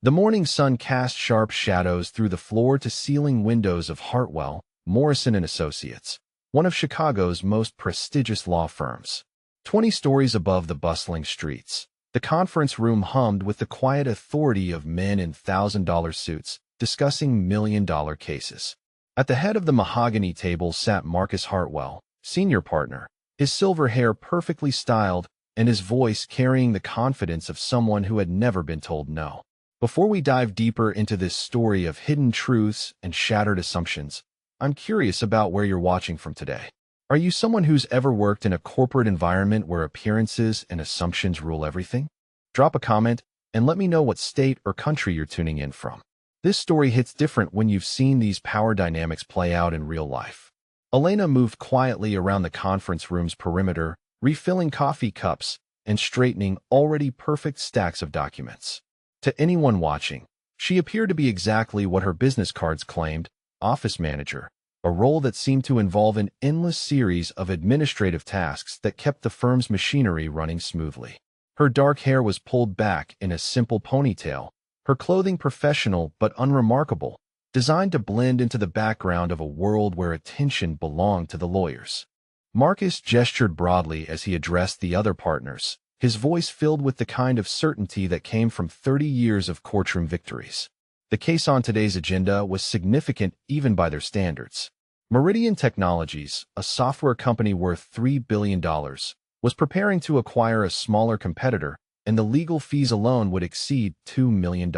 The morning sun cast sharp shadows through the floor-to-ceiling windows of Hartwell, Morrison and Associates, one of Chicago's most prestigious law firms. 20 stories above the bustling streets, the conference room hummed with the quiet authority of men in $1,000 suits discussing million-dollar cases. At the head of the mahogany table sat Marcus Hartwell, senior partner, his silver hair perfectly styled and his voice carrying the confidence of someone who had never been told no. Before we dive deeper into this story of hidden truths and shattered assumptions, I'm curious about where you're watching from today. Are you someone who's ever worked in a corporate environment where appearances and assumptions rule everything? Drop a comment and let me know what state or country you're tuning in from. This story hits different when you've seen these power dynamics play out in real life. Elena moved quietly around the conference room's perimeter, refilling coffee cups and straightening already perfect stacks of documents. To anyone watching, she appeared to be exactly what her business cards claimed: office manager, a role that seemed to involve an endless series of administrative tasks that kept the firm's machinery running smoothly. Her dark hair was pulled back in a simple ponytail, her clothing professional but unremarkable, designed to blend into the background of a world where attention belonged to the lawyers. Marcus gestured broadly as he addressed the other partners, his voice filled with the kind of certainty that came from 30 years of courtroom victories. The case on today's agenda was significant even by their standards. Meridian Technologies, a software company worth $3 billion, was preparing to acquire a smaller competitor, and the legal fees alone would exceed $2 million.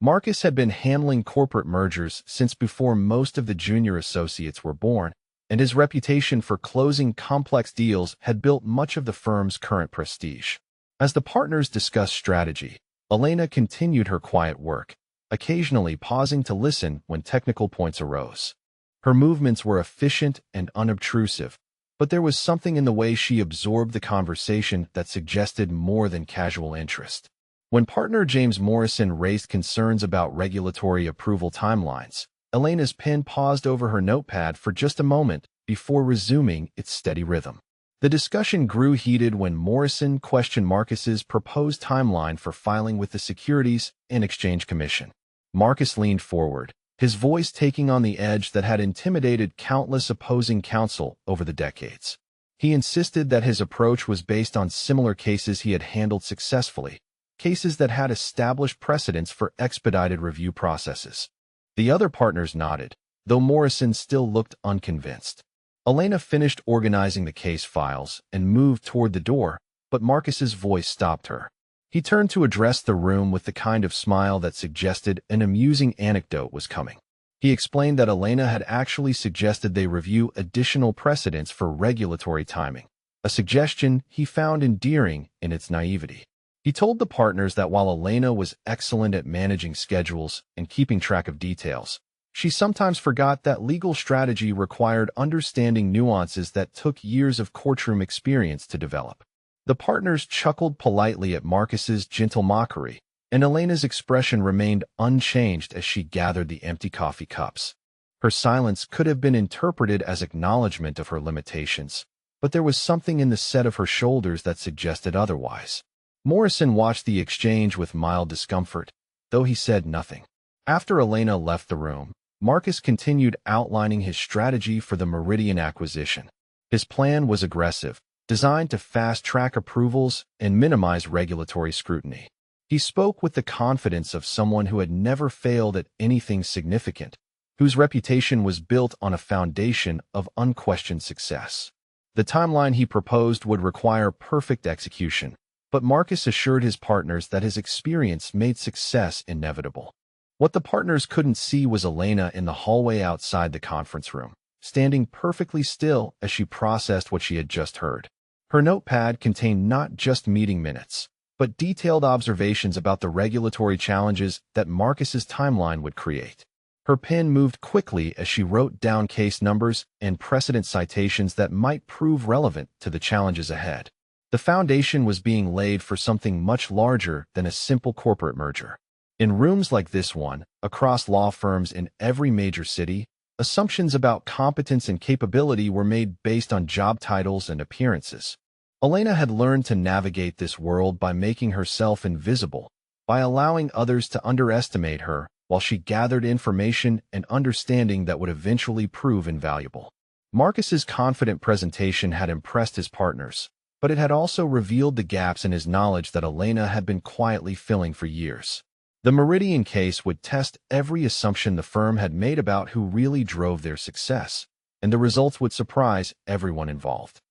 Marcus had been handling corporate mergers since before most of the junior associates were born, and his reputation for closing complex deals had built much of the firm's current prestige. As the partners discussed strategy, Elena continued her quiet work, occasionally pausing to listen when technical points arose. Her movements were efficient and unobtrusive, but there was something in the way she absorbed the conversation that suggested more than casual interest. When partner James Morrison raised concerns about regulatory approval timelines, Elena's pen paused over her notepad for just a moment before resuming its steady rhythm. The discussion grew heated when Morrison questioned Marcus's proposed timeline for filing with the Securities and Exchange Commission. Marcus leaned forward, his voice taking on the edge that had intimidated countless opposing counsel over the decades. He insisted that his approach was based on similar cases he had handled successfully, cases that had established precedents for expedited review processes. The other partners nodded, though Morrison still looked unconvinced. Elena finished organizing the case files and moved toward the door, but Marcus's voice stopped her. He turned to address the room with the kind of smile that suggested an amusing anecdote was coming. He explained that Elena had actually suggested they review additional precedents for regulatory timing, a suggestion he found endearing in its naivety. He told the partners that while Elena was excellent at managing schedules and keeping track of details, she sometimes forgot that legal strategy required understanding nuances that took years of courtroom experience to develop. The partners chuckled politely at Marcus's gentle mockery, and Elena's expression remained unchanged as she gathered the empty coffee cups. Her silence could have been interpreted as acknowledgement of her limitations, but there was something in the set of her shoulders that suggested otherwise. Morrison watched the exchange with mild discomfort, though he said nothing. After Elena left the room, Marcus continued outlining his strategy for the Meridian acquisition. His plan was aggressive, designed to fast-track approvals and minimize regulatory scrutiny. He spoke with the confidence of someone who had never failed at anything significant, whose reputation was built on a foundation of unquestioned success. The timeline he proposed would require perfect execution, but Marcus assured his partners that his experience made success inevitable. What the partners couldn't see was Elena in the hallway outside the conference room, standing perfectly still as she processed what she had just heard. Her notepad contained not just meeting minutes, but detailed observations about the regulatory challenges that Marcus's timeline would create. Her pen moved quickly as she wrote down case numbers and precedent citations that might prove relevant to the challenges ahead. The foundation was being laid for something much larger than a simple corporate merger. In rooms like this one, across law firms in every major city, assumptions about competence and capability were made based on job titles and appearances. Elena had learned to navigate this world by making herself invisible, by allowing others to underestimate her while she gathered information and understanding that would eventually prove invaluable. Marcus's confident presentation had impressed his partners, but it had also revealed the gaps in his knowledge that Elena had been quietly filling for years. The Meridian case would test every assumption the firm had made about who really drove their success, and the results would surprise everyone involved.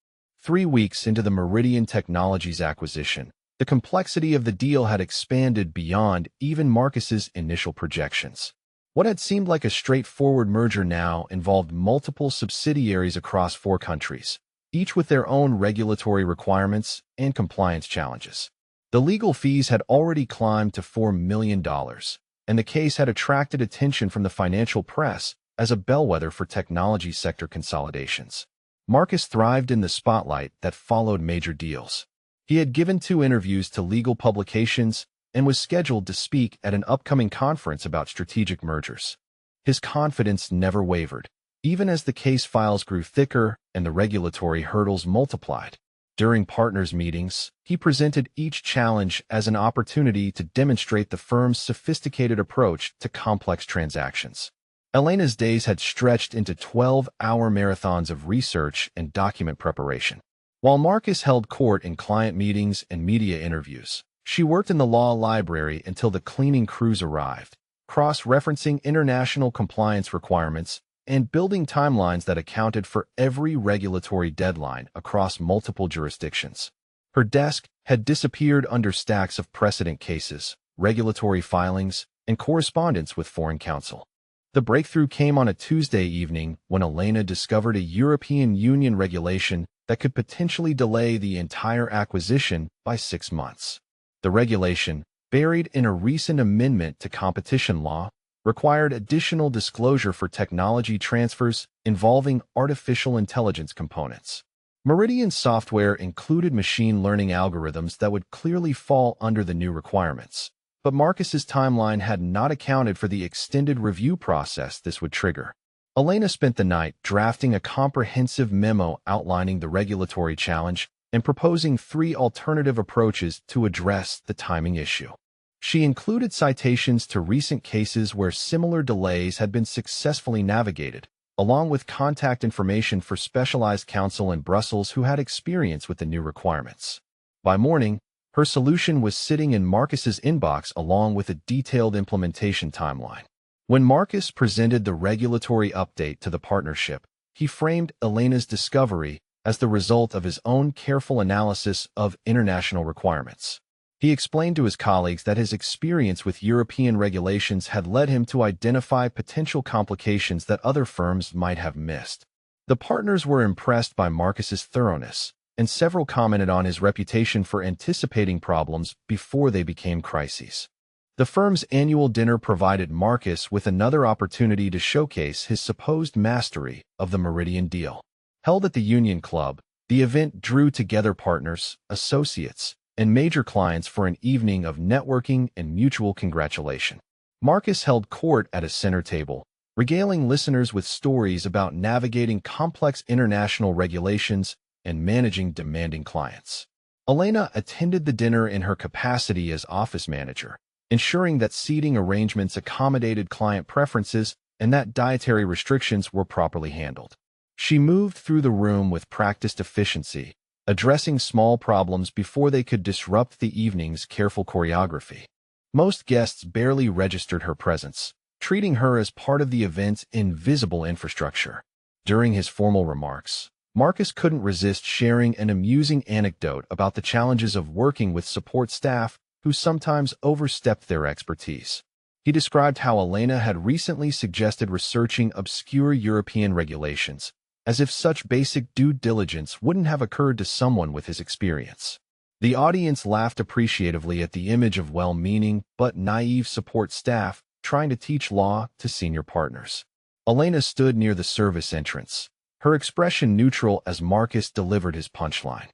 3 weeks into the Meridian Technologies acquisition, the complexity of the deal had expanded beyond even Marcus's initial projections. What had seemed like a straightforward merger now involved multiple subsidiaries across 4 countries, each with their own regulatory requirements and compliance challenges. The legal fees had already climbed to $4 million, and the case had attracted attention from the financial press as a bellwether for technology sector consolidations. Marcus thrived in the spotlight that followed major deals. He had given 2 interviews to legal publications and was scheduled to speak at an upcoming conference about strategic mergers. His confidence never wavered, even as the case files grew thicker and the regulatory hurdles multiplied. During partners' meetings, he presented each challenge as an opportunity to demonstrate the firm's sophisticated approach to complex transactions. Elena's days had stretched into 12-hour marathons of research and document preparation. While Marcus held court in client meetings and media interviews, she worked in the law library until the cleaning crews arrived, cross-referencing international compliance requirements and building timelines that accounted for every regulatory deadline across multiple jurisdictions. Her desk had disappeared under stacks of precedent cases, regulatory filings, and correspondence with foreign counsel. The breakthrough came on a Tuesday evening when Elena discovered a European Union regulation that could potentially delay the entire acquisition by 6 months. The regulation, buried in a recent amendment to competition law, required additional disclosure for technology transfers involving artificial intelligence components. Meridian's software included machine learning algorithms that would clearly fall under the new requirements, but Marcus's timeline had not accounted for the extended review process this would trigger. Elena spent the night drafting a comprehensive memo outlining the regulatory challenge and proposing 3 alternative approaches to address the timing issue. She included citations to recent cases where similar delays had been successfully navigated, along with contact information for specialized counsel in Brussels who had experience with the new requirements. By morning, her solution was sitting in Marcus's inbox along with a detailed implementation timeline. When Marcus presented the regulatory update to the partnership, he framed Elena's discovery as the result of his own careful analysis of international requirements. He explained to his colleagues that his experience with European regulations had led him to identify potential complications that other firms might have missed. The partners were impressed by Marcus's thoroughness, and several commented on his reputation for anticipating problems before they became crises. The firm's annual dinner provided Marcus with another opportunity to showcase his supposed mastery of the Meridian deal. Held at the Union Club, the event drew together partners, associates, and major clients for an evening of networking and mutual congratulation. Marcus held court at a center table, regaling listeners with stories about navigating complex international regulations and managing demanding clients. Elena attended the dinner in her capacity as office manager, ensuring that seating arrangements accommodated client preferences and that dietary restrictions were properly handled. She moved through the room with practiced efficiency, addressing small problems before they could disrupt the evening's careful choreography. Most guests barely registered her presence, treating her as part of the event's invisible infrastructure. During his formal remarks, Marcus couldn't resist sharing an amusing anecdote about the challenges of working with support staff who sometimes overstepped their expertise. He described how Elena had recently suggested researching obscure European regulations, as if such basic due diligence wouldn't have occurred to someone with his experience. The audience laughed appreciatively at the image of well-meaning but naive support staff trying to teach law to senior partners. Elena stood near the service entrance, her expression neutral as Marcus delivered his punchline.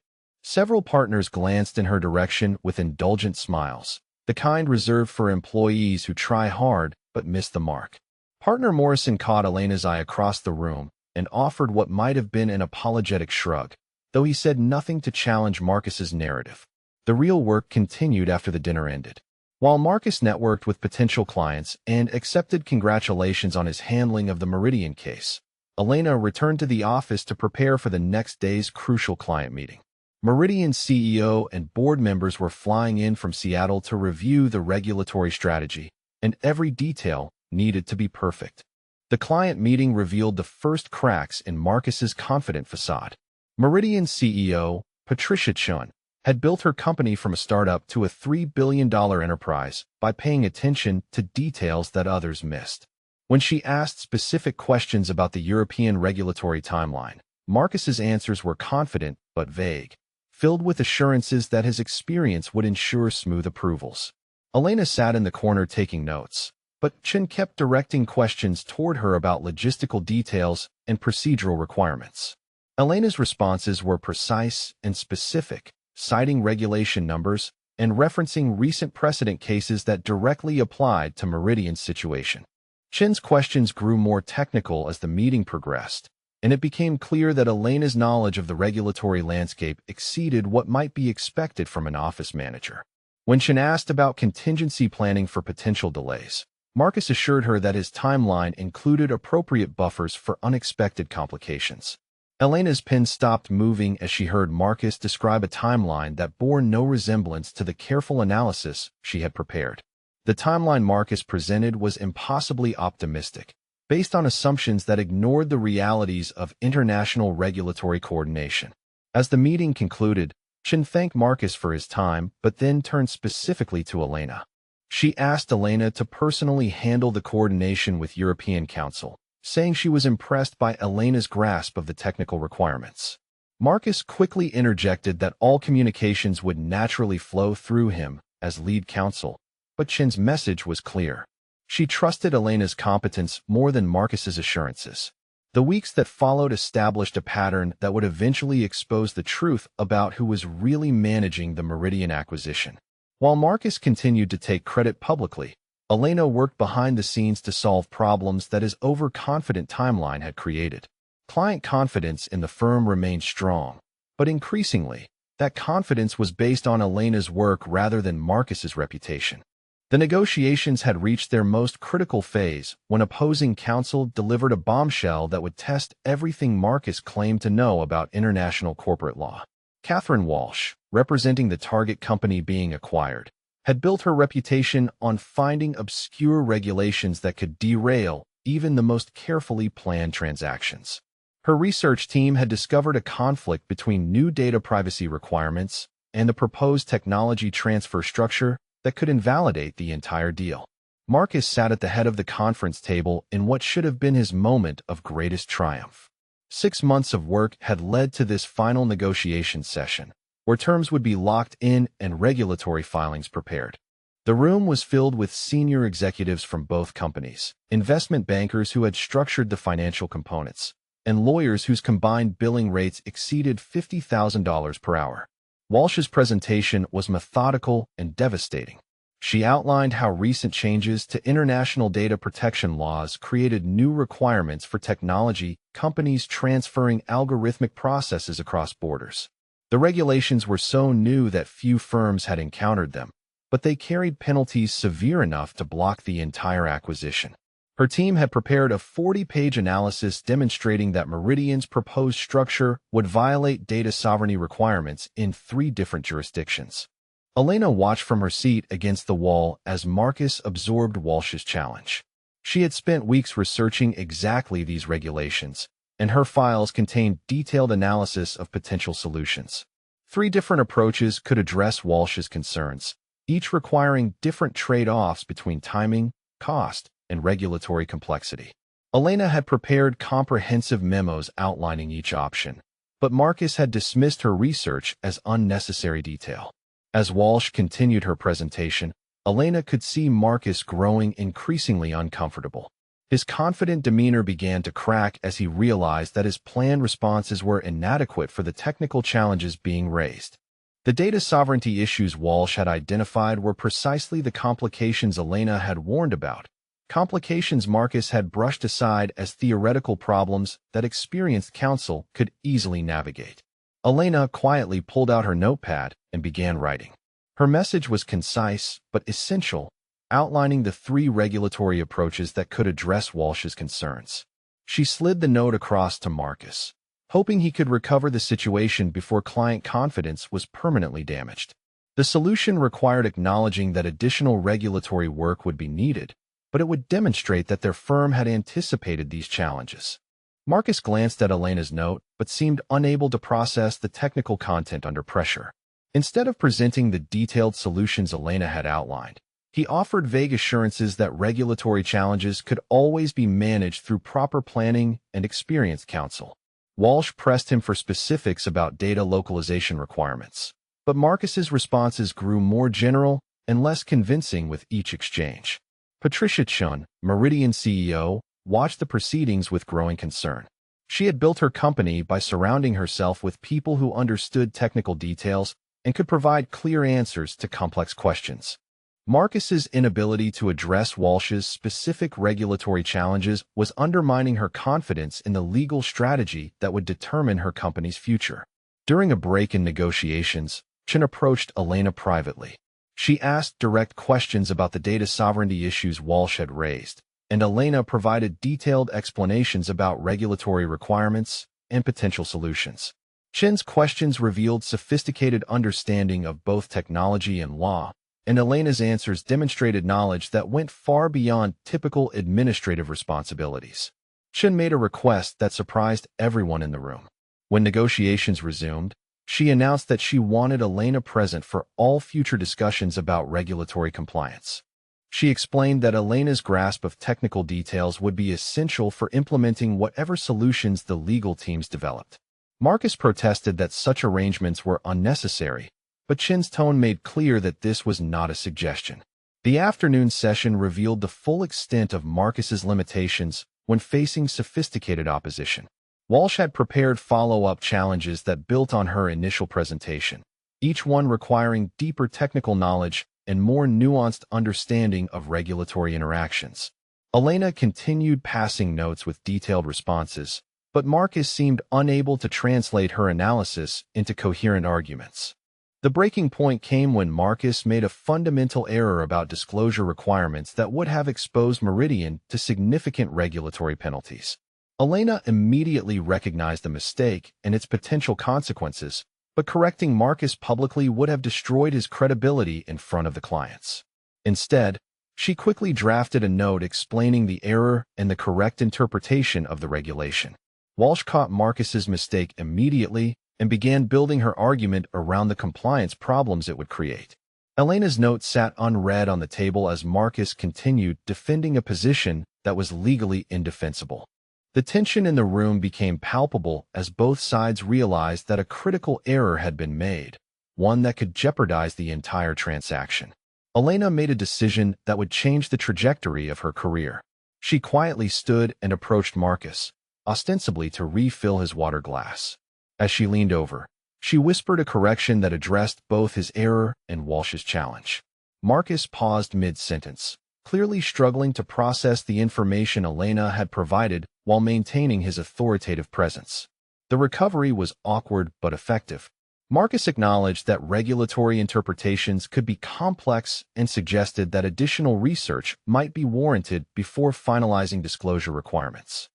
Several partners glanced in her direction with indulgent smiles, the kind reserved for employees who try hard but miss the mark. Partner Morrison caught Elena's eye across the room and offered what might have been an apologetic shrug, though he said nothing to challenge Marcus's narrative. The real work continued after the dinner ended. While Marcus networked with potential clients and accepted congratulations on his handling of the Meridian case, Elena returned to the office to prepare for the next day's crucial client meeting. Meridian's CEO and board members were flying in from Seattle to review the regulatory strategy, and every detail needed to be perfect. The client meeting revealed the first cracks in Marcus's confident facade. Meridian's CEO, Patricia Chun, had built her company from a startup to a $3 billion enterprise by paying attention to details that others missed. When she asked specific questions about the European regulatory timeline, Marcus's answers were confident but vague, filled with assurances that his experience would ensure smooth approvals. Elena sat in the corner taking notes, but Chun kept directing questions toward her about logistical details and procedural requirements. Elena's responses were precise and specific, citing regulation numbers and referencing recent precedent cases that directly applied to Meridian's situation. Chun's questions grew more technical as the meeting progressed, and it became clear that Elena's knowledge of the regulatory landscape exceeded what might be expected from an office manager. When Chun asked about contingency planning for potential delays, Marcus assured her that his timeline included appropriate buffers for unexpected complications. Elena's pen stopped moving as she heard Marcus describe a timeline that bore no resemblance to the careful analysis she had prepared. The timeline Marcus presented was impossibly optimistic, based on assumptions that ignored the realities of international regulatory coordination. As the meeting concluded, Chun thanked Marcus for his time, but then turned specifically to Elena. She asked Elena to personally handle the coordination with European Council, saying she was impressed by Elena's grasp of the technical requirements. Marcus quickly interjected that all communications would naturally flow through him as lead counsel, but Chun's message was clear. She trusted Elena's competence more than Marcus's assurances. The weeks that followed established a pattern that would eventually expose the truth about who was really managing the Meridian acquisition. While Marcus continued to take credit publicly, Elena worked behind the scenes to solve problems that his overconfident timeline had created. Client confidence in the firm remained strong, but increasingly, that confidence was based on Elena's work rather than Marcus's reputation. The negotiations had reached their most critical phase when opposing counsel delivered a bombshell that would test everything Marcus claimed to know about international corporate law. Catherine Walsh, representing the target company being acquired, had built her reputation on finding obscure regulations that could derail even the most carefully planned transactions. Her research team had discovered a conflict between new data privacy requirements and the proposed technology transfer structure that could invalidate the entire deal. Marcus sat at the head of the conference table in what should have been his moment of greatest triumph. 6 months of work had led to this final negotiation session, where terms would be locked in and regulatory filings prepared. The room was filled with senior executives from both companies, investment bankers who had structured the financial components, and lawyers whose combined billing rates exceeded $50,000 per hour. Walsh's presentation was methodical and devastating. She outlined how recent changes to international data protection laws created new requirements for technology companies transferring algorithmic processes across borders. The regulations were so new that few firms had encountered them, but they carried penalties severe enough to block the entire acquisition. Her team had prepared a 40-page analysis demonstrating that Meridian's proposed structure would violate data sovereignty requirements in 3 different jurisdictions. Elena watched from her seat against the wall as Marcus absorbed Walsh's challenge. She had spent weeks researching exactly these regulations, and her files contained detailed analysis of potential solutions. 3 different approaches could address Walsh's concerns, each requiring different trade-offs between timing, cost, and regulatory complexity. Elena had prepared comprehensive memos outlining each option, but Marcus had dismissed her research as unnecessary detail. As Walsh continued her presentation, Elena could see Marcus growing increasingly uncomfortable. His confident demeanor began to crack as he realized that his planned responses were inadequate for the technical challenges being raised. The data sovereignty issues Walsh had identified were precisely the complications Elena had warned about, complications Marcus had brushed aside as theoretical problems that experienced counsel could easily navigate. Elena quietly pulled out her notepad and began writing. Her message was concise but essential, outlining the three regulatory approaches that could address Walsh's concerns. She slid the note across to Marcus, hoping he could recover the situation before client confidence was permanently damaged. The solution required acknowledging that additional regulatory work would be needed, but it would demonstrate that their firm had anticipated these challenges. Marcus glanced at Elena's note, but seemed unable to process the technical content under pressure. Instead of presenting the detailed solutions Elena had outlined, he offered vague assurances that regulatory challenges could always be managed through proper planning and experienced counsel. Walsh pressed him for specifics about data localization requirements, but Marcus's responses grew more general and less convincing with each exchange. Patricia Chun, Meridian CEO, watched the proceedings with growing concern. She had built her company by surrounding herself with people who understood technical details and could provide clear answers to complex questions. Marcus's inability to address Walsh's specific regulatory challenges was undermining her confidence in the legal strategy that would determine her company's future. During a break in negotiations, Chun approached Elena privately. She asked direct questions about the data sovereignty issues Walsh had raised, and Elena provided detailed explanations about regulatory requirements and potential solutions. Chun's questions revealed sophisticated understanding of both technology and law, and Elena's answers demonstrated knowledge that went far beyond typical administrative responsibilities. Chun made a request that surprised everyone in the room. When negotiations resumed, she announced that she wanted Elena present for all future discussions about regulatory compliance. She explained that Elena's grasp of technical details would be essential for implementing whatever solutions the legal teams developed. Marcus protested that such arrangements were unnecessary, but Chun's tone made clear that this was not a suggestion. The afternoon session revealed the full extent of Marcus's limitations when facing sophisticated opposition. Walsh had prepared follow-up challenges that built on her initial presentation, each one requiring deeper technical knowledge and more nuanced understanding of regulatory interactions. Elena continued passing notes with detailed responses, but Marcus seemed unable to translate her analysis into coherent arguments. The breaking point came when Marcus made a fundamental error about disclosure requirements that would have exposed Meridian to significant regulatory penalties. Elena immediately recognized the mistake and its potential consequences, but correcting Marcus publicly would have destroyed his credibility in front of the clients. Instead, she quickly drafted a note explaining the error and the correct interpretation of the regulation. Walsh caught Marcus's mistake immediately and began building her argument around the compliance problems it would create. Elena's note sat unread on the table as Marcus continued defending a position that was legally indefensible. The tension in the room became palpable as both sides realized that a critical error had been made, one that could jeopardize the entire transaction. Elena made a decision that would change the trajectory of her career. She quietly stood and approached Marcus, ostensibly to refill his water glass. As she leaned over, she whispered a correction that addressed both his error and Walsh's challenge. Marcus paused mid-sentence, clearly struggling to process the information Elena had provided while maintaining his authoritative presence. The recovery was awkward but effective. Marcus acknowledged that regulatory interpretations could be complex and suggested that additional research might be warranted before finalizing disclosure requirements.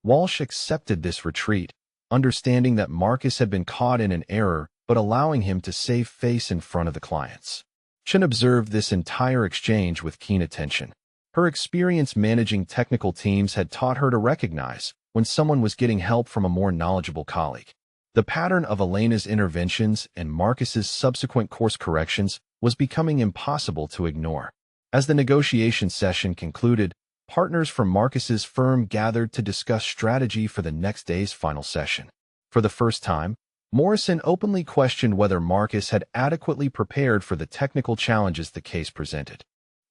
Walsh accepted this retreat, understanding that Marcus had been caught in an error but allowing him to save face in front of the clients. Chun observed this entire exchange with keen attention. Her experience managing technical teams had taught her to recognize when someone was getting help from a more knowledgeable colleague. The pattern of Elena's interventions and Marcus's subsequent course corrections was becoming impossible to ignore. As the negotiation session concluded, partners from Marcus's firm gathered to discuss strategy for the next day's final session. For the first time, Morrison openly questioned whether Marcus had adequately prepared for the technical challenges the case presented.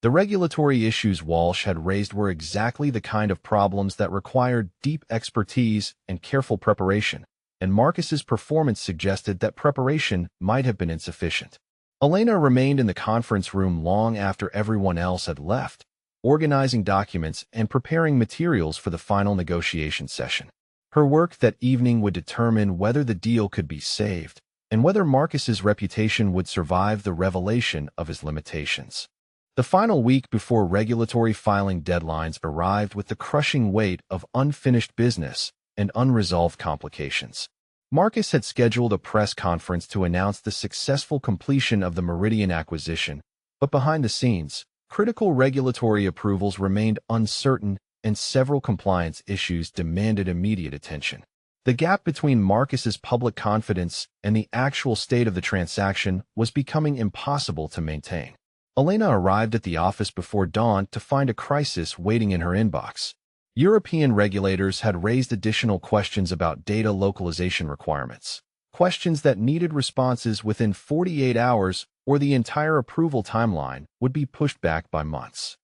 The regulatory issues Walsh had raised were exactly the kind of problems that required deep expertise and careful preparation, and Marcus's performance suggested that preparation might have been insufficient. Elena remained in the conference room long after everyone else had left, organizing documents and preparing materials for the final negotiation session. Her work that evening would determine whether the deal could be saved, and whether Marcus's reputation would survive the revelation of his limitations. The final week before regulatory filing deadlines arrived with the crushing weight of unfinished business and unresolved complications. Marcus had scheduled a press conference to announce the successful completion of the Meridian acquisition, but behind the scenes, critical regulatory approvals remained uncertain and several compliance issues demanded immediate attention. The gap between Marcus's public confidence and the actual state of the transaction was becoming impossible to maintain. Elena arrived at the office before dawn to find a crisis waiting in her inbox. European regulators had raised additional questions about data localization requirements, questions that needed responses within 48 hours or the entire approval timeline would be pushed back by months.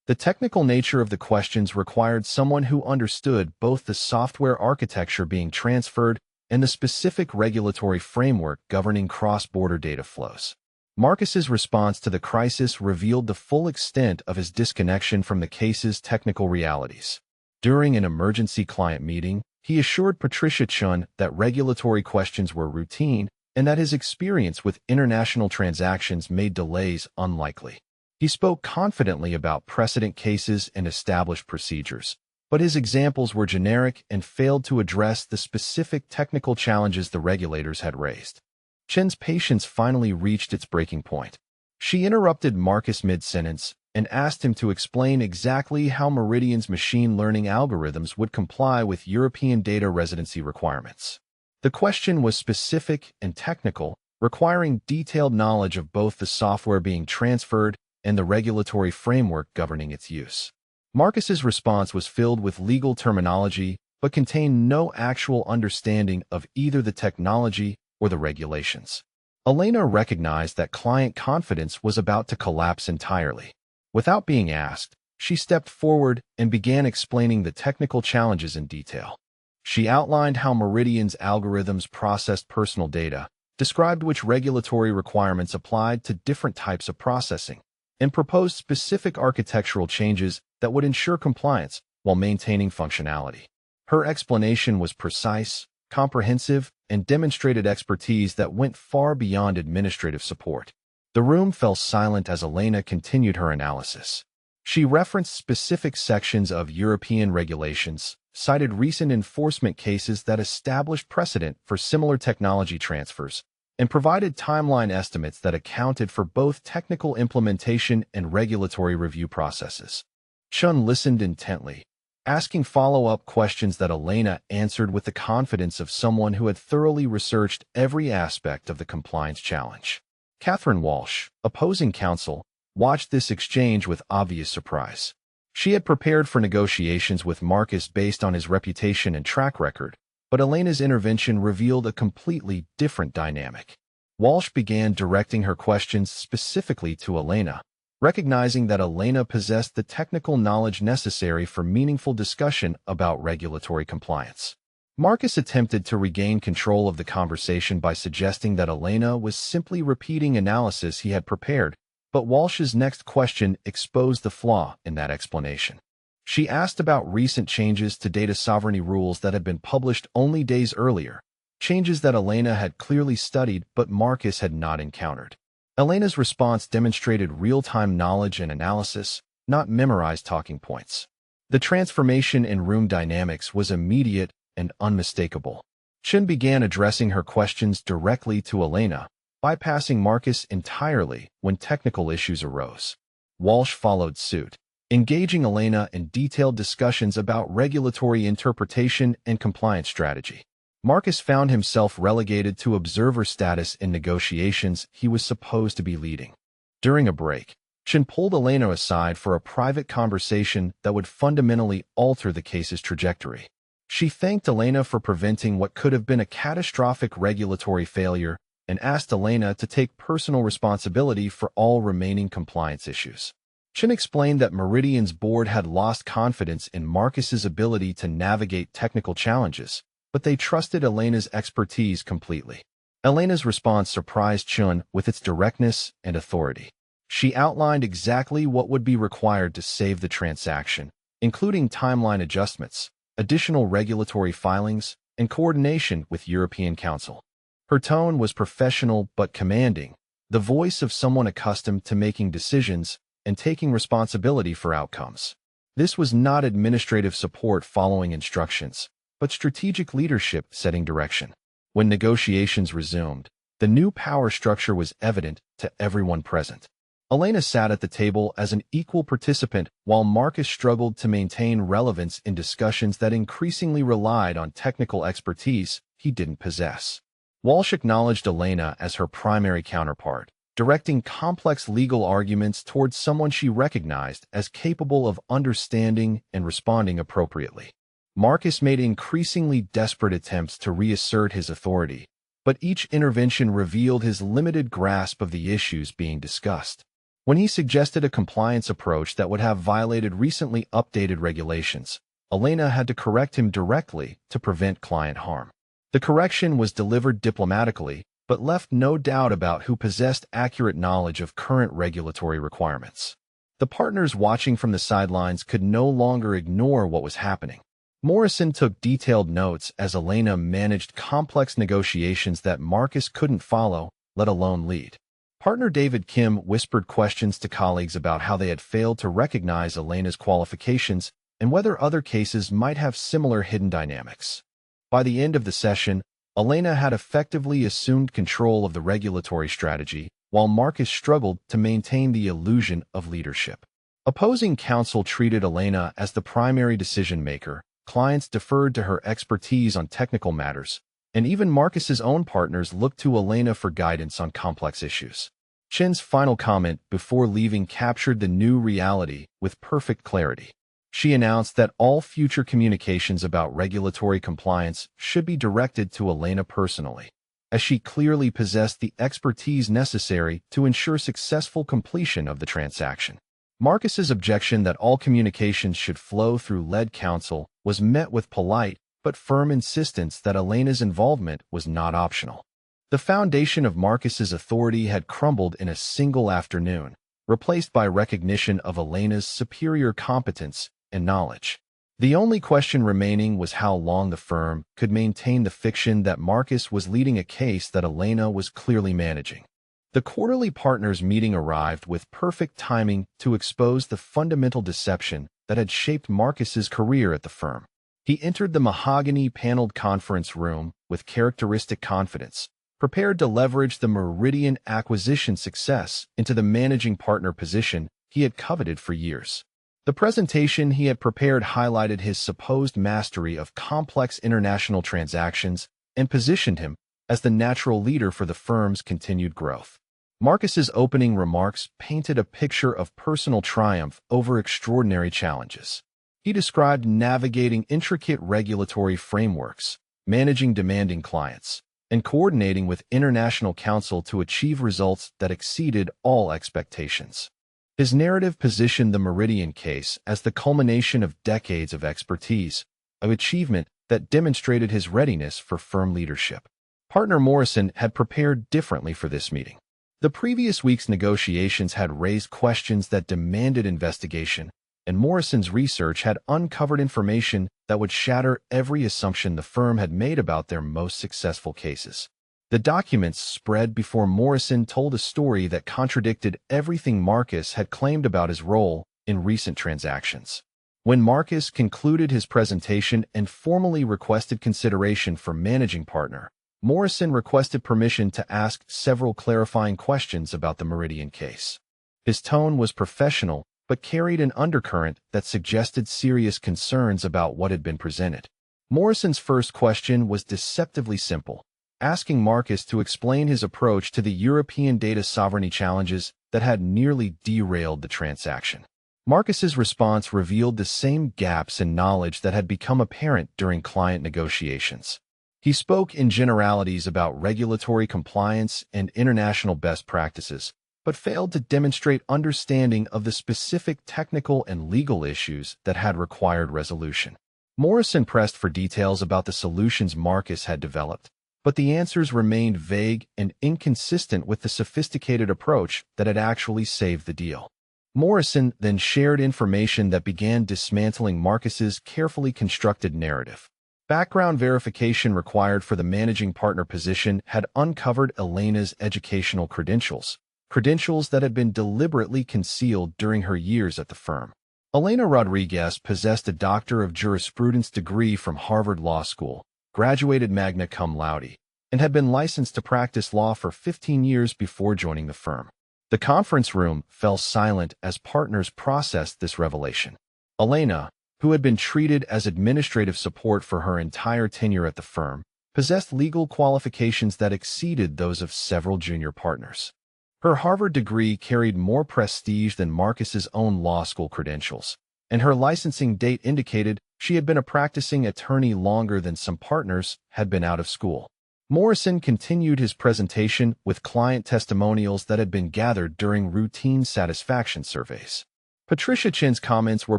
The technical nature of the questions required someone who understood both the software architecture being transferred and the specific regulatory framework governing cross-border data flows. Marcus's response to the crisis revealed the full extent of his disconnection from the case's technical realities. During an emergency client meeting, he assured Patricia Chun that regulatory questions were routine and that his experience with international transactions made delays unlikely. He spoke confidently about precedent cases and established procedures, but his examples were generic and failed to address the specific technical challenges the regulators had raised. Chen's patience finally reached its breaking point. She interrupted Marcus mid-sentence and asked him to explain exactly how Meridian's machine learning algorithms would comply with European data residency requirements. The question was specific and technical, requiring detailed knowledge of both the software being transferred and the regulatory framework governing its use. Marcus's response was filled with legal terminology but contained no actual understanding of either the technology or the regulations. Elena recognized that client confidence was about to collapse entirely. Without being asked, she stepped forward and began explaining the technical challenges in detail. She outlined how Meridian's algorithms processed personal data, described which regulatory requirements applied to different types of processing, and proposed specific architectural changes that would ensure compliance while maintaining functionality. Her explanation was precise, comprehensive, and demonstrated expertise that went far beyond administrative support. The room fell silent as Elena continued her analysis. She referenced specific sections of European regulations, cited recent enforcement cases that established precedent for similar technology transfers, and provided timeline estimates that accounted for both technical implementation and regulatory review processes. Chun listened intently, asking follow-up questions that Elena answered with the confidence of someone who had thoroughly researched every aspect of the compliance challenge. Catherine Walsh, opposing counsel, watched this exchange with obvious surprise. She had prepared for negotiations with Marcus based on his reputation and track record, but Elena's intervention revealed a completely different dynamic. Walsh began directing her questions specifically to Elena, recognizing that Elena possessed the technical knowledge necessary for meaningful discussion about regulatory compliance. Marcus attempted to regain control of the conversation by suggesting that Elena was simply repeating analysis he had prepared, but Walsh's next question exposed the flaw in that explanation. She asked about recent changes to data sovereignty rules that had been published only days earlier, changes that Elena had clearly studied but Marcus had not encountered. Elena's response demonstrated real-time knowledge and analysis, not memorized talking points. The transformation in room dynamics was immediate and unmistakable. Chen began addressing her questions directly to Elena, bypassing Marcus entirely when technical issues arose. Walsh followed suit, engaging Elena in detailed discussions about regulatory interpretation and compliance strategy. Marcus found himself relegated to observer status in negotiations he was supposed to be leading. During a break, Chen pulled Elena aside for a private conversation that would fundamentally alter the case's trajectory. She thanked Elena for preventing what could have been a catastrophic regulatory failure and asked Elena to take personal responsibility for all remaining compliance issues. Chen explained that Meridian's board had lost confidence in Marcus's ability to navigate technical challenges, but they trusted Elena's expertise completely. Elena's response surprised Chun with its directness and authority. She outlined exactly what would be required to save the transaction, including timeline adjustments, additional regulatory filings, and coordination with European Council. Her tone was professional but commanding, the voice of someone accustomed to making decisions and taking responsibility for outcomes. This was not administrative support following instructions, but strategic leadership setting direction. When negotiations resumed, the new power structure was evident to everyone present. Elena sat at the table as an equal participant while Marcus struggled to maintain relevance in discussions that increasingly relied on technical expertise he didn't possess. Walsh acknowledged Elena as her primary counterpart, directing complex legal arguments towards someone she recognized as capable of understanding and responding appropriately. Marcus made increasingly desperate attempts to reassert his authority, but each intervention revealed his limited grasp of the issues being discussed. When he suggested a compliance approach that would have violated recently updated regulations, Elena had to correct him directly to prevent client harm. The correction was delivered diplomatically, but left no doubt about who possessed accurate knowledge of current regulatory requirements. The partners watching from the sidelines could no longer ignore what was happening. Morrison took detailed notes as Elena managed complex negotiations that Marcus couldn't follow, let alone lead. Partner David Kim whispered questions to colleagues about how they had failed to recognize Elena's qualifications and whether other cases might have similar hidden dynamics. By the end of the session, Elena had effectively assumed control of the regulatory strategy, while Marcus struggled to maintain the illusion of leadership. Opposing counsel treated Elena as the primary decision-maker, clients deferred to her expertise on technical matters, and even Marcus's own partners looked to Elena for guidance on complex issues. Chen's final comment before leaving captured the new reality with perfect clarity. She announced that all future communications about regulatory compliance should be directed to Elena personally, as she clearly possessed the expertise necessary to ensure successful completion of the transaction. Marcus's objection that all communications should flow through lead counsel was met with polite but firm insistence that Elena's involvement was not optional. The foundation of Marcus's authority had crumbled in a single afternoon, replaced by recognition of Elena's superior competence and knowledge. The only question remaining was how long the firm could maintain the fiction that Marcus was leading a case that Elena was clearly managing. The quarterly partners' meeting arrived with perfect timing to expose the fundamental deception that had shaped Marcus's career at the firm. He entered the mahogany-paneled conference room with characteristic confidence, prepared to leverage the Meridian acquisition success into the managing partner position he had coveted for years. The presentation he had prepared highlighted his supposed mastery of complex international transactions and positioned him as the natural leader for the firm's continued growth. Marcus's opening remarks painted a picture of personal triumph over extraordinary challenges. He described navigating intricate regulatory frameworks, managing demanding clients, and coordinating with international counsel to achieve results that exceeded all expectations. His narrative positioned the Meridian case as the culmination of decades of expertise, an achievement that demonstrated his readiness for firm leadership. Partner Morrison had prepared differently for this meeting. The previous week's negotiations had raised questions that demanded investigation, and Morrison's research had uncovered information that would shatter every assumption the firm had made about their most successful cases. The documents spread before Morrison told a story that contradicted everything Marcus had claimed about his role in recent transactions. When Marcus concluded his presentation and formally requested consideration for managing partner, Morrison requested permission to ask several clarifying questions about the Meridian case. His tone was professional, but carried an undercurrent that suggested serious concerns about what had been presented. Morrison's first question was deceptively simple, asking Marcus to explain his approach to the European data sovereignty challenges that had nearly derailed the transaction. Marcus's response revealed the same gaps in knowledge that had become apparent during client negotiations. He spoke in generalities about regulatory compliance and international best practices, but failed to demonstrate understanding of the specific technical and legal issues that had required resolution. Morrison pressed for details about the solutions Marcus had developed, but the answers remained vague and inconsistent with the sophisticated approach that had actually saved the deal. Morrison then shared information that began dismantling Marcus's carefully constructed narrative. Background verification required for the managing partner position had uncovered Elena's educational credentials that had been deliberately concealed during her years at the firm. Elena Rodriguez possessed a Doctor of Jurisprudence degree from Harvard Law School, graduated magna cum laude, and had been licensed to practice law for 15 years before joining the firm. The conference room fell silent as partners processed this revelation. Elena, who had been treated as administrative support for her entire tenure at the firm, possessed legal qualifications that exceeded those of several junior partners. Her Harvard degree carried more prestige than Marcus's own law school credentials, and her licensing date indicated she had been a practicing attorney longer than some partners had been out of school. Morrison continued his presentation with client testimonials that had been gathered during routine satisfaction surveys. Patricia Chin's comments were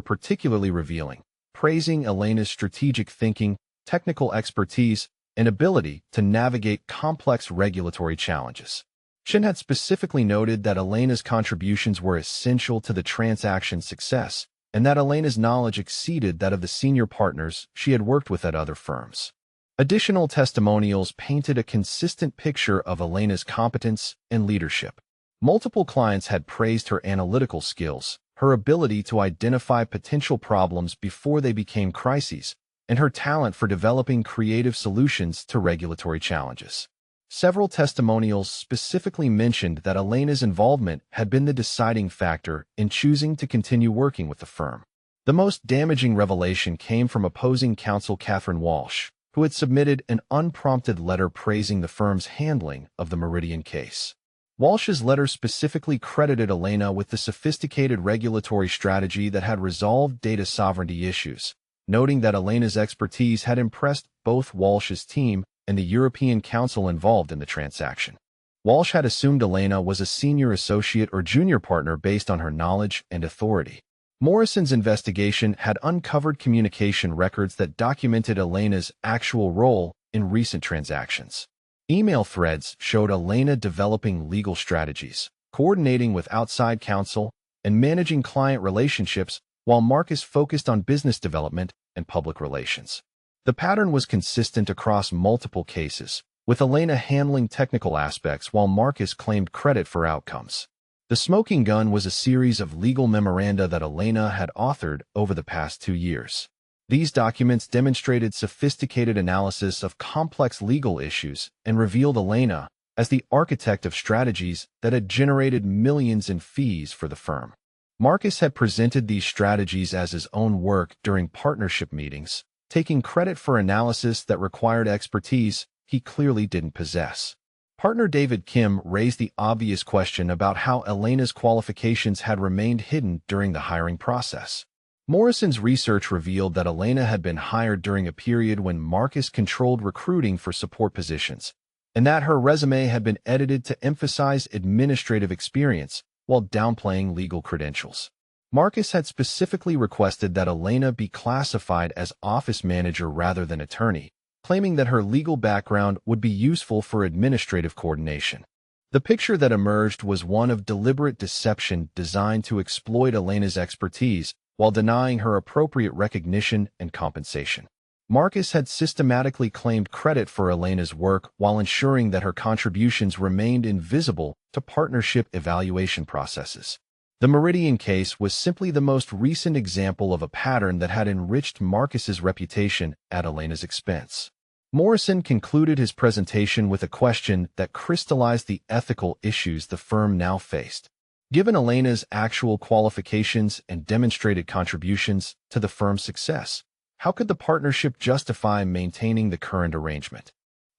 particularly revealing, praising Elena's strategic thinking, technical expertise, and ability to navigate complex regulatory challenges. Chin had specifically noted that Elena's contributions were essential to the transaction's success, and that Elena's knowledge exceeded that of the senior partners she had worked with at other firms. Additional testimonials painted a consistent picture of Elena's competence and leadership. Multiple clients had praised her analytical skills, her ability to identify potential problems before they became crises, and her talent for developing creative solutions to regulatory challenges. Several testimonials specifically mentioned that Elena's involvement had been the deciding factor in choosing to continue working with the firm. The most damaging revelation came from opposing counsel Catherine Walsh, who had submitted an unprompted letter praising the firm's handling of the Meridian case. Walsh's letter specifically credited Elena with the sophisticated regulatory strategy that had resolved data sovereignty issues, noting that Elena's expertise had impressed both Walsh's team and the European Council involved in the transaction. Walsh had assumed Elena was a senior associate or junior partner based on her knowledge and authority. Morrison's investigation had uncovered communication records that documented Elena's actual role in recent transactions. Email threads showed Elena developing legal strategies, coordinating with outside counsel, and managing client relationships while Marcus focused on business development and public relations. The pattern was consistent across multiple cases, with Elena handling technical aspects while Marcus claimed credit for outcomes. The smoking gun was a series of legal memoranda that Elena had authored over the past 2 years. These documents demonstrated sophisticated analysis of complex legal issues and revealed Elena as the architect of strategies that had generated millions in fees for the firm. Marcus had presented these strategies as his own work during partnership meetings, taking credit for analysis that required expertise he clearly didn't possess. Partner David Kim raised the obvious question about how Elena's qualifications had remained hidden during the hiring process. Morrison's research revealed that Elena had been hired during a period when Marcus controlled recruiting for support positions, and that her resume had been edited to emphasize administrative experience while downplaying legal credentials. Marcus had specifically requested that Elena be classified as office manager rather than attorney, claiming that her legal background would be useful for administrative coordination. The picture that emerged was one of deliberate deception designed to exploit Elena's expertise while denying her appropriate recognition and compensation. Marcus had systematically claimed credit for Elena's work while ensuring that her contributions remained invisible to partnership evaluation processes. The Meridian case was simply the most recent example of a pattern that had enriched Marcus's reputation at Elena's expense. Morrison concluded his presentation with a question that crystallized the ethical issues the firm now faced. Given Elena's actual qualifications and demonstrated contributions to the firm's success, how could the partnership justify maintaining the current arrangement?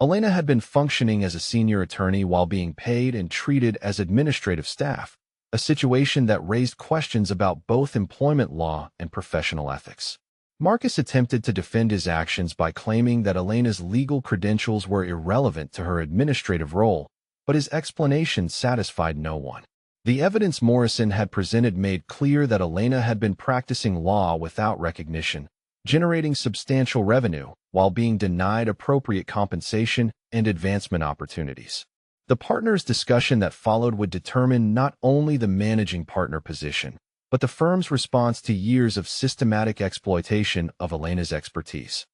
Elena had been functioning as a senior attorney while being paid and treated as administrative staff, a situation that raised questions about both employment law and professional ethics. Marcus attempted to defend his actions by claiming that Elena's legal credentials were irrelevant to her administrative role, but his explanation satisfied no one. The evidence Morrison had presented made clear that Elena had been practicing law without recognition, generating substantial revenue while being denied appropriate compensation and advancement opportunities. The partners' discussion that followed would determine not only the managing partner position, but the firm's response to years of systematic exploitation of Elena's expertise.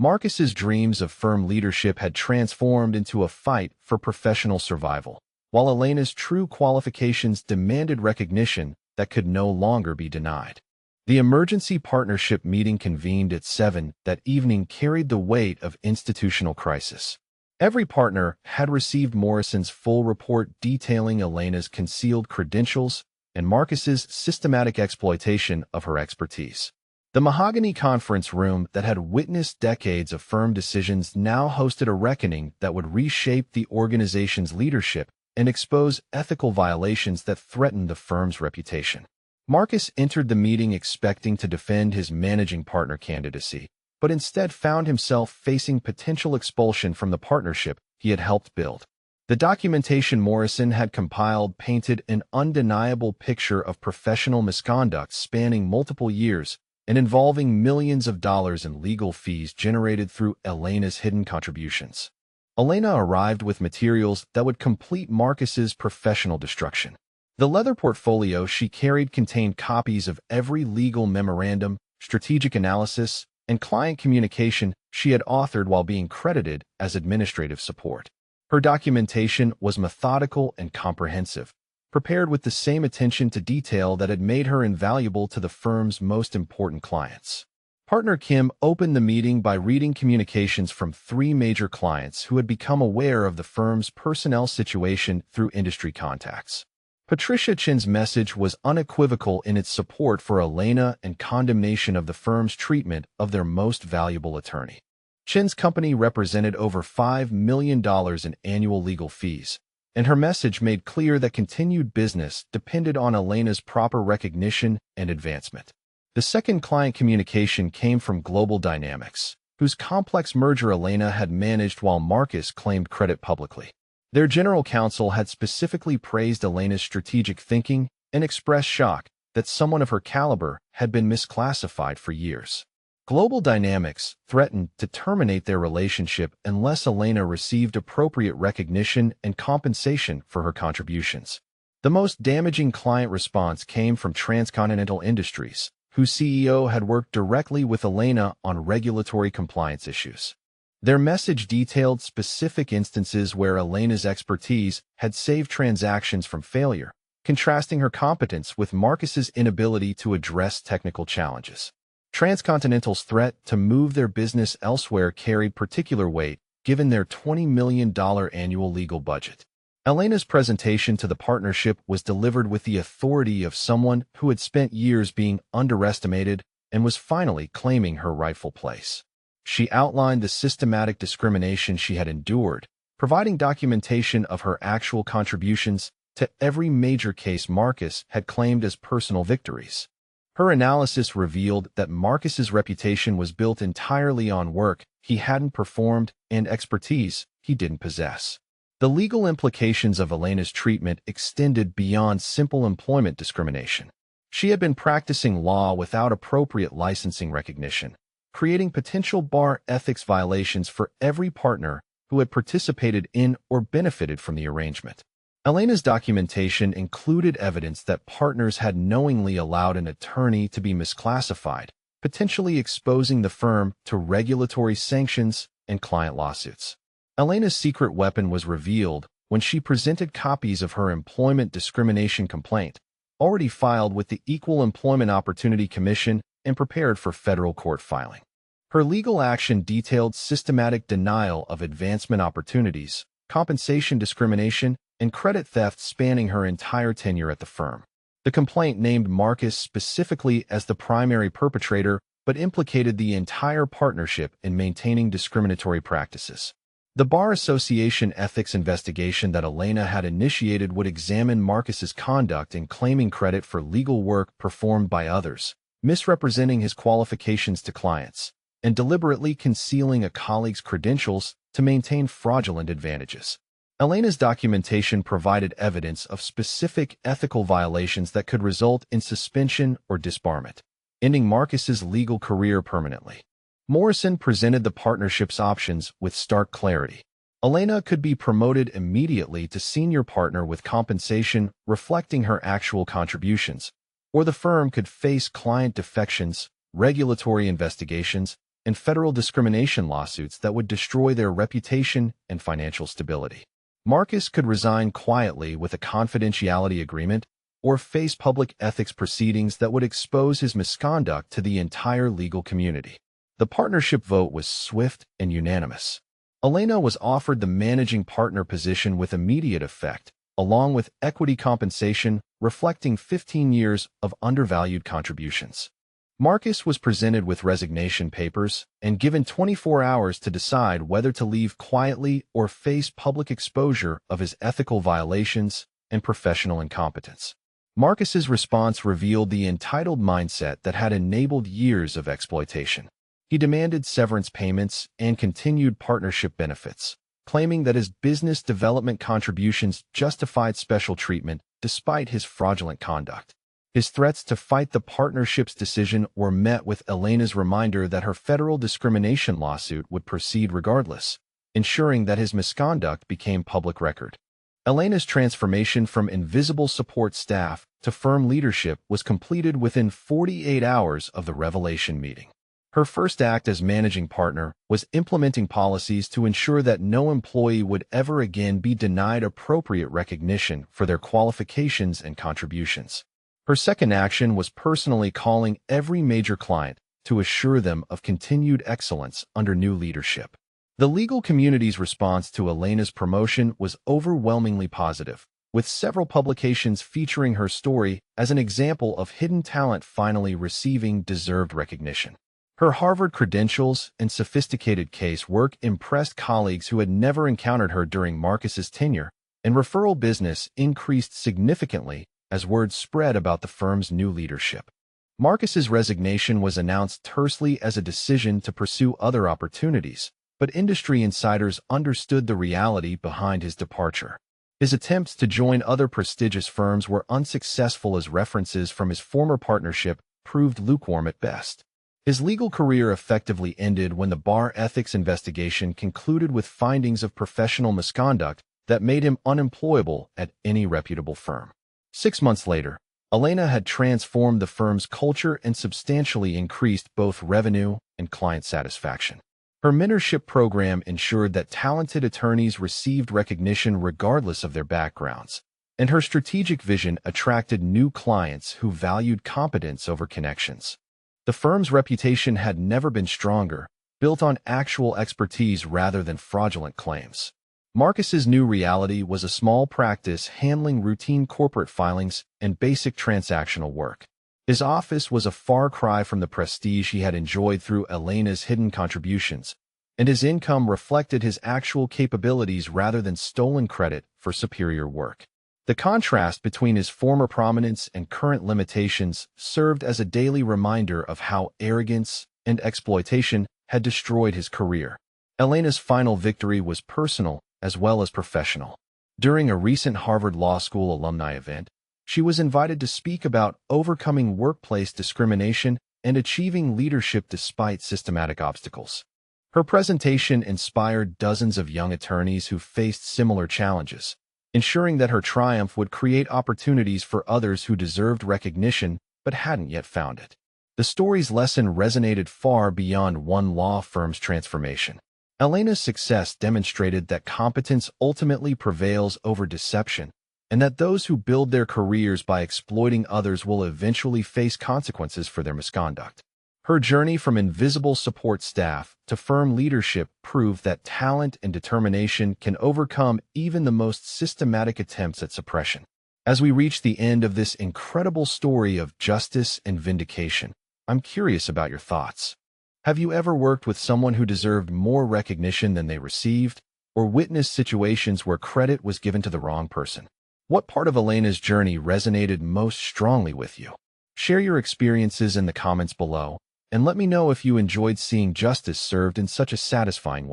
Marcus's dreams of firm leadership had transformed into a fight for professional survival, while Elena's true qualifications demanded recognition that could no longer be denied. The emergency partnership meeting convened at 7 that evening carried the weight of institutional crisis. Every partner had received Morrison's full report detailing Elena's concealed credentials and Marcus's systematic exploitation of her expertise. The mahogany conference room that had witnessed decades of firm decisions now hosted a reckoning that would reshape the organization's leadership and expose ethical violations that threatened the firm's reputation. Marcus entered the meeting expecting to defend his managing partner candidacy, but instead found himself facing potential expulsion from the partnership he had helped build. The documentation Morrison had compiled painted an undeniable picture of professional misconduct spanning multiple years and involving millions of dollars in legal fees generated through Elena's hidden contributions. Elena arrived with materials that would complete Marcus's professional destruction. The leather portfolio she carried contained copies of every legal memorandum, strategic analysis, and client communication she had authored while being credited as administrative support. Her documentation was methodical and comprehensive, prepared with the same attention to detail that had made her invaluable to the firm's most important clients. Partner Kim opened the meeting by reading communications from 3 major clients who had become aware of the firm's personnel situation through industry contacts. Patricia Chen's message was unequivocal in its support for Elena and condemnation of the firm's treatment of their most valuable attorney. Chen's company represented over $5 million in annual legal fees, and her message made clear that continued business depended on Elena's proper recognition and advancement. The second client communication came from Global Dynamics, whose complex merger Elena had managed while Marcus claimed credit publicly. Their general counsel had specifically praised Elena's strategic thinking and expressed shock that someone of her caliber had been misclassified for years. Global Dynamics threatened to terminate their relationship unless Elena received appropriate recognition and compensation for her contributions. The most damaging client response came from Transcontinental Industries, whose CEO had worked directly with Elena on regulatory compliance issues. Their message detailed specific instances where Elena's expertise had saved transactions from failure, contrasting her competence with Marcus's inability to address technical challenges. Transcontinental's threat to move their business elsewhere carried particular weight, given their $20 million annual legal budget. Elena's presentation to the partnership was delivered with the authority of someone who had spent years being underestimated and was finally claiming her rightful place. She outlined the systematic discrimination she had endured, providing documentation of her actual contributions to every major case Marcus had claimed as personal victories. Her analysis revealed that Marcus's reputation was built entirely on work he hadn't performed and expertise he didn't possess. The legal implications of Elena's treatment extended beyond simple employment discrimination. She had been practicing law without appropriate licensing recognition, creating potential bar ethics violations for every partner who had participated in or benefited from the arrangement. Elena's documentation included evidence that partners had knowingly allowed an attorney to be misclassified, potentially exposing the firm to regulatory sanctions and client lawsuits. Elena's secret weapon was revealed when she presented copies of her employment discrimination complaint, already filed with the Equal Employment Opportunity Commission and prepared for federal court filing. Her legal action detailed systematic denial of advancement opportunities, compensation discrimination, and credit theft spanning her entire tenure at the firm. The complaint named Marcus specifically as the primary perpetrator, but implicated the entire partnership in maintaining discriminatory practices. The Bar Association ethics investigation that Elena had initiated would examine Marcus's conduct in claiming credit for legal work performed by others, misrepresenting his qualifications to clients, and deliberately concealing a colleague's credentials to maintain fraudulent advantages. Elena's documentation provided evidence of specific ethical violations that could result in suspension or disbarment, ending Marcus's legal career permanently. Morrison presented the partnership's options with stark clarity. Elena could be promoted immediately to senior partner with compensation reflecting her actual contributions, or the firm could face client defections, regulatory investigations, and federal discrimination lawsuits that would destroy their reputation and financial stability. Marcus could resign quietly with a confidentiality agreement or face public ethics proceedings that would expose his misconduct to the entire legal community. The partnership vote was swift and unanimous. Elena was offered the managing partner position with immediate effect, along with equity compensation reflecting 15 years of undervalued contributions. Marcus was presented with resignation papers and given 24 hours to decide whether to leave quietly or face public exposure of his ethical violations and professional incompetence. Marcus's response revealed the entitled mindset that had enabled years of exploitation. He demanded severance payments and continued partnership benefits, claiming that his business development contributions justified special treatment despite his fraudulent conduct. His threats to fight the partnership's decision were met with Elena's reminder that her federal discrimination lawsuit would proceed regardless, ensuring that his misconduct became public record. Elena's transformation from invisible support staff to firm leadership was completed within 48 hours of the revelation meeting. Her first act as managing partner was implementing policies to ensure that no employee would ever again be denied appropriate recognition for their qualifications and contributions. Her second action was personally calling every major client to assure them of continued excellence under new leadership. The legal community's response to Elena's promotion was overwhelmingly positive, with several publications featuring her story as an example of hidden talent finally receiving deserved recognition. Her Harvard credentials and sophisticated case work impressed colleagues who had never encountered her during Marcus's tenure, and referral business increased significantly as word spread about the firm's new leadership. Marcus's resignation was announced tersely as a decision to pursue other opportunities, but industry insiders understood the reality behind his departure. His attempts to join other prestigious firms were unsuccessful as references from his former partnership proved lukewarm at best. His legal career effectively ended when the bar ethics investigation concluded with findings of professional misconduct that made him unemployable at any reputable firm. 6 months later, Elena had transformed the firm's culture and substantially increased both revenue and client satisfaction. Her mentorship program ensured that talented attorneys received recognition regardless of their backgrounds, and her strategic vision attracted new clients who valued competence over connections. The firm's reputation had never been stronger, built on actual expertise rather than fraudulent claims. Marcus's new reality was a small practice handling routine corporate filings and basic transactional work. His office was a far cry from the prestige he had enjoyed through Elena's hidden contributions, and his income reflected his actual capabilities rather than stolen credit for superior work. The contrast between his former prominence and current limitations served as a daily reminder of how arrogance and exploitation had destroyed his career. Elena's final victory was personal as well as professional. During a recent Harvard Law School alumni event, she was invited to speak about overcoming workplace discrimination and achieving leadership despite systematic obstacles. Her presentation inspired dozens of young attorneys who faced similar challenges, ensuring that her triumph would create opportunities for others who deserved recognition but hadn't yet found it. The story's lesson resonated far beyond one law firm's transformation. Elena's success demonstrated that competence ultimately prevails over deception, and that those who build their careers by exploiting others will eventually face consequences for their misconduct. Her journey from invisible support staff to firm leadership proved that talent and determination can overcome even the most systematic attempts at suppression. As we reach the end of this incredible story of justice and vindication, I'm curious about your thoughts. Have you ever worked with someone who deserved more recognition than they received, or witnessed situations where credit was given to the wrong person? What part of Elena's journey resonated most strongly with you? Share your experiences in the comments below, and let me know if you enjoyed seeing justice served in such a satisfying way.